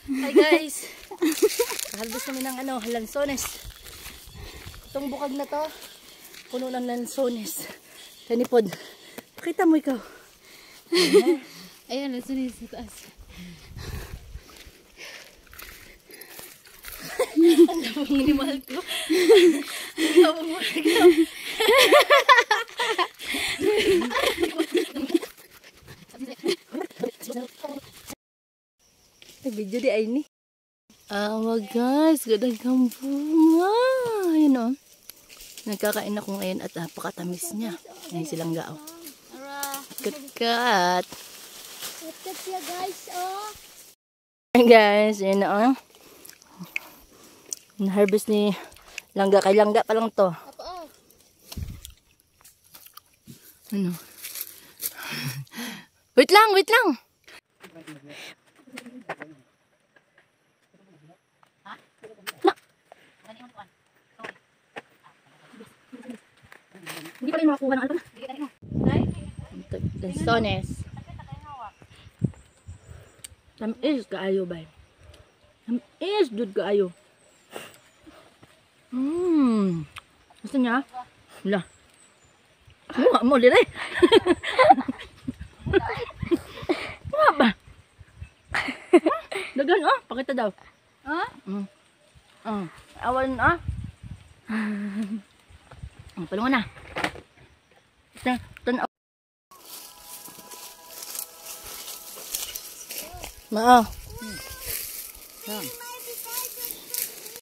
Hi guys! Harvest namin ng lansones. Itong bukag na to, puno ng lansones. Tanipod. Pakita mo ikaw. Ayan, lansones sa taas. Ang damang minimal ko. Ang damang minimal ko. Video di ay ni. Guys, gadang bunga. Ayun o. Nagkakain ako ngayon at napakatamis niya. Ngayon silang gao. Kat-kat. Kat-kat siya guys, oh. Guys, ayun o. Na-harvest ni Langga. Kay Langga pa lang to. Ano? Wait lang, wait lang. Hindi pa rin makakuha ng ano. Lansones. Tamis kaayo ba? Tamis dud kaayo. Gusto niya? Wala. Mukha mo dire. Mukha ba? Dagan pakita daw. Awan palungan na. Tanaw. Mao.